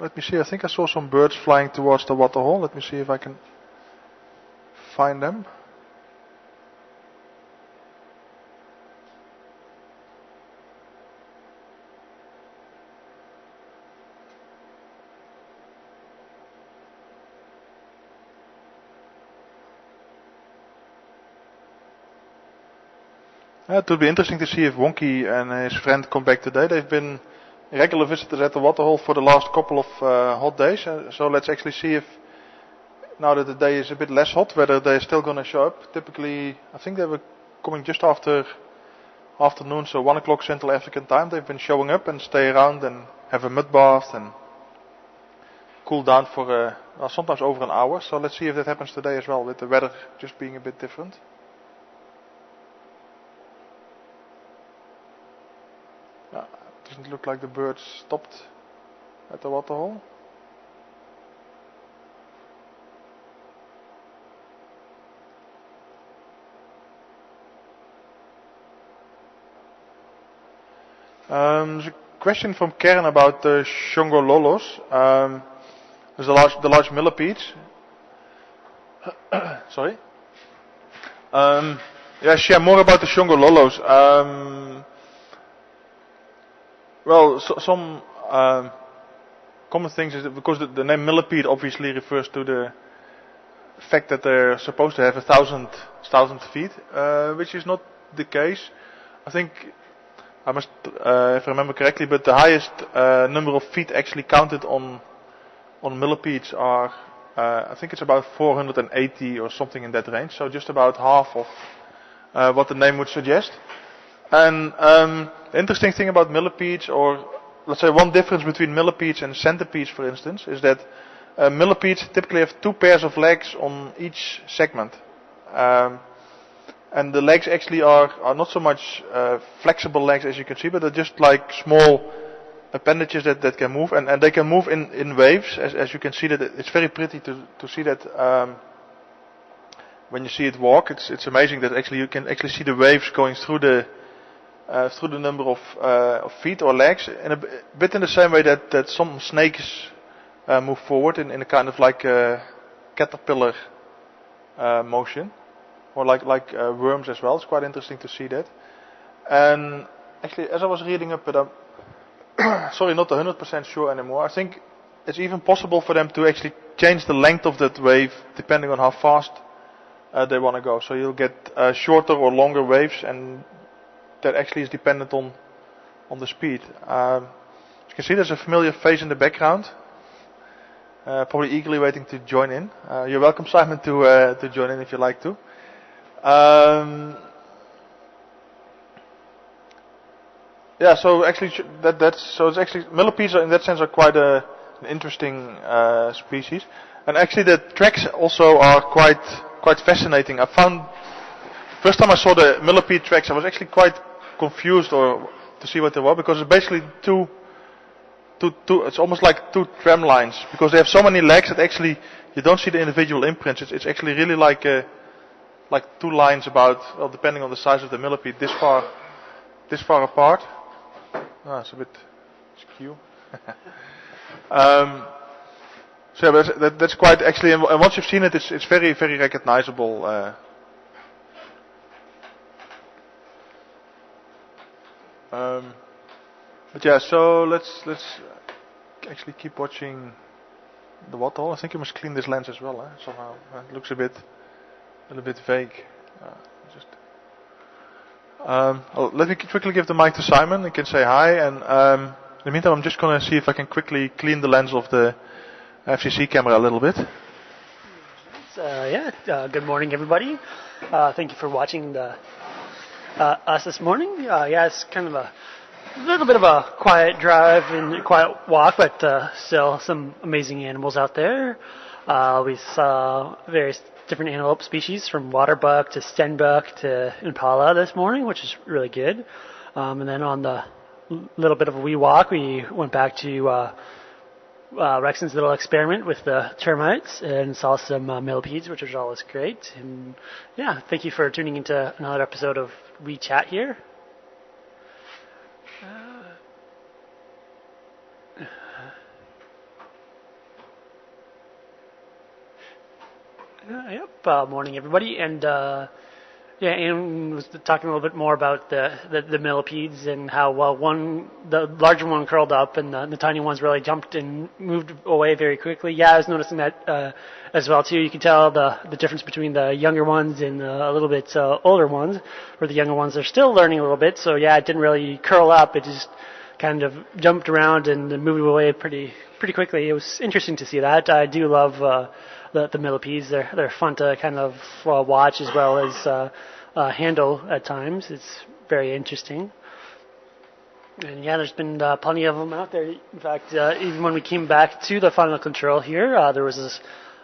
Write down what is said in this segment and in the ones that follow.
Let me see. I think I saw some birds flying towards the waterhole. Let me see if I can find them. It would be interesting to see if Wonky and his friend come back today. They've been regular visitors at the waterhole for the last couple of hot days. So let's actually see if, now that the day is a bit less hot, whether they're still going to show up. Typically, I think they were coming just after afternoon, so 1 o'clock Central African time. They've been showing up and stay around and have a mud bath and cool down for sometimes over an hour. So let's see if that happens today as well, with the weather just being a bit different. Doesn't look like the birds stopped at the waterhole. There's a question from Karen about the Shongololos. There's the large millipedes. Sorry. Share more about the Shongololos. Well, some common things is that because the name millipede obviously refers to the fact that they're supposed to have 1,000 feet, which is not the case. I think I must, if I remember correctly, but the highest number of feet actually counted on millipedes are, I think it's about 480 or something in that range. So just about half of what the name would suggest. And the interesting thing about millipedes, or let's say one difference between millipedes and centipedes, for instance, is that millipedes typically have 2 pairs of legs on each segment. And the legs actually are not so much flexible legs as you can see, but they're just like small appendages that can move, and they can move in waves, as you can see. That it's very pretty to see that when you see it walk. It's amazing that actually you can actually see the waves going through the number of feet or legs, in a bit in the same way that some snakes move forward in a kind of like caterpillar motion, or like worms as well. It's quite interesting to see that. And actually, as I was reading up, but I'm sorry, not 100% sure anymore. I think it's even possible for them to actually change the length of that wave depending on how fast they want to go. So you'll get shorter or longer waves, and that actually is dependent on the speed. As you can see, there's a familiar face in the background, probably eagerly waiting to join in. You're welcome, Simon, to join in if you like to. So actually, it's actually millipedes in that sense are quite an interesting species, and actually the tracks also are quite fascinating. I found first time I saw the millipede tracks, I was actually quite confused or to see what they were, because it's basically two. It's almost like 2 tram lines, because they have so many legs that actually you don't see the individual imprints. It's actually really like 2 lines about, well, depending on the size of the millipede, this far apart. It's a bit skew. That's quite actually, and once you've seen it, it's very, very recognizable. So let's actually keep watching the waterhole. I think you must clean this lens as well, somehow. It looks a little bit vague. Let me quickly give the mic to Simon. He can say hi, and in the meantime, I'm just going to see if I can quickly clean the lens of the FCC camera a little bit. Good morning, everybody. Thank you for watching us this morning. It's kind of a little bit of a quiet drive and quiet walk, but still some amazing animals out there. We saw various different antelope species, from waterbuck to stenbuck to impala this morning, which is really good. And then on the little bit of a wee walk, we went back to Rexon's little experiment with the termites and saw some millipedes, which was always great. And thank you for tuning into another episode of WeChat here. Morning, everybody. And Ian was talking a little bit more about the millipedes and how the larger one curled up and the tiny ones really jumped and moved away very quickly. Yeah, I was noticing that as well too. You can tell the difference between the younger ones and a little bit older ones, where the younger ones are still learning a little bit. So yeah, it didn't really curl up. It just kind of jumped around and moved away pretty quickly. It was interesting to see that. I do love the millipedes. They're fun to kind of watch as well as handle at times. It's very interesting. And yeah, there's been plenty of them out there. In fact, even when we came back to the final control here, there was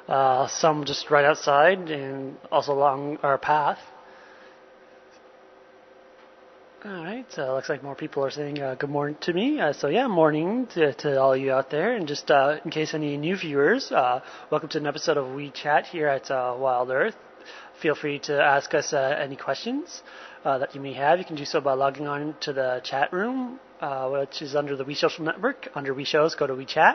some just right outside and also along our path. All right, looks like more people are saying good morning to me. Morning to all you out there. And just in case any new viewers, welcome to an episode of WeChat here at Wild Earth. Feel free to ask us any questions that you may have. You can do so by logging on to the chat room, which is under the We Social Network. Under We Shows, go to WeChat,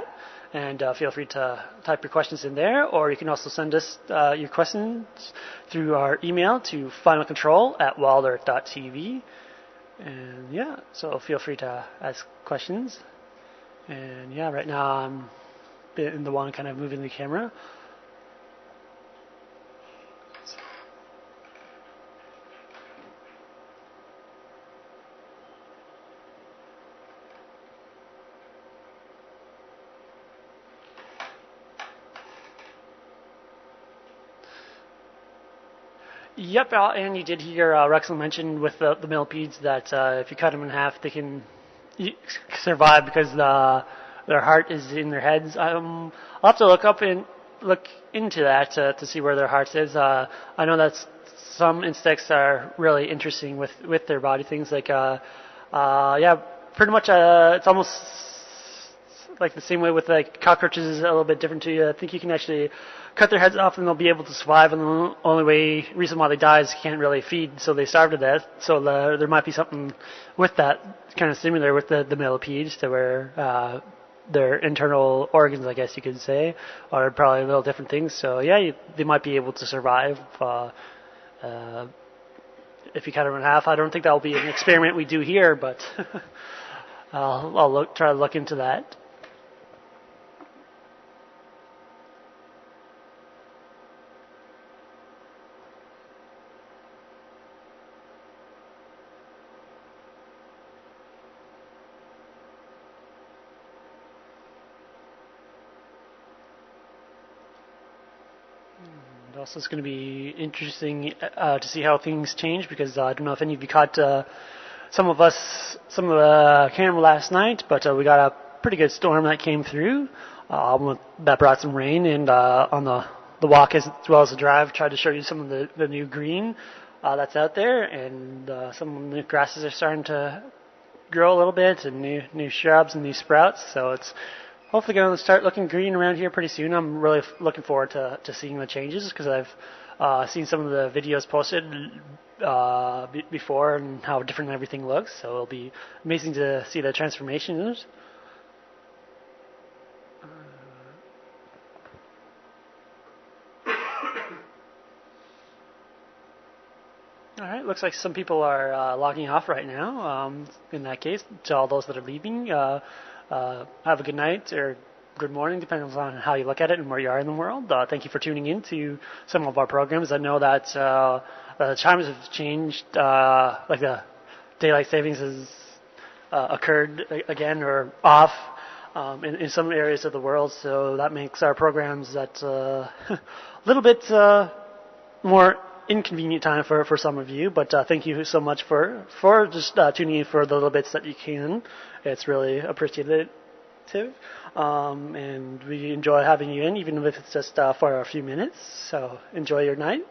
and feel free to type your questions in there. Or you can also send us your questions through our email to finalcontrol@wildearth.tv. And yeah, so feel free to ask questions. And yeah, right now I'm in the one kind of moving the camera. Yep, and you did hear Rexel mention with the millipedes that if you cut them in half, they can survive because their heart is in their heads. I'll have to look into that to see where their heart is. I know that some insects are really interesting with their body. Things like, pretty much it's almost like the same way with like cockroaches is a little bit different too. I think you can actually cut their heads off and they'll be able to survive, and the only reason why they die is you can't really feed, so they starve to death. So there might be something with that kind of similar with the millipedes, to where their internal organs, I guess you could say, are probably a little different things. So yeah, they might be able to survive if you cut them in half. I don't think that will be an experiment we do here, but I'll try to look into that. Also, it's going to be interesting to see how things change, because I don't know if any of you caught some of the camera last night, but we got a pretty good storm that came through that brought some rain, and on the walk as well as the drive, tried to show you some of the new green that's out there, and some of the new grasses are starting to grow a little bit, and new shrubs and new sprouts. So it's hopefully going to start looking green around here pretty soon. I'm really looking forward to seeing the changes, because I've seen some of the videos posted before and how different everything looks. So it'll be amazing to see the transformations. All right, looks like some people are logging off right now. In that case, to all those that are leaving, have a good night or good morning, depending on how you look at it and where you are in the world. Thank you for tuning in to some of our programs. I know that the times have changed, like the daylight savings has occurred again or off in some areas of the world, so that makes our programs that a little bit more inconvenient time for some of you, but thank you so much for just tuning in for the little bits that you can. It's really appreciated, and we enjoy having you in, even if it's just for a few minutes. So enjoy your night.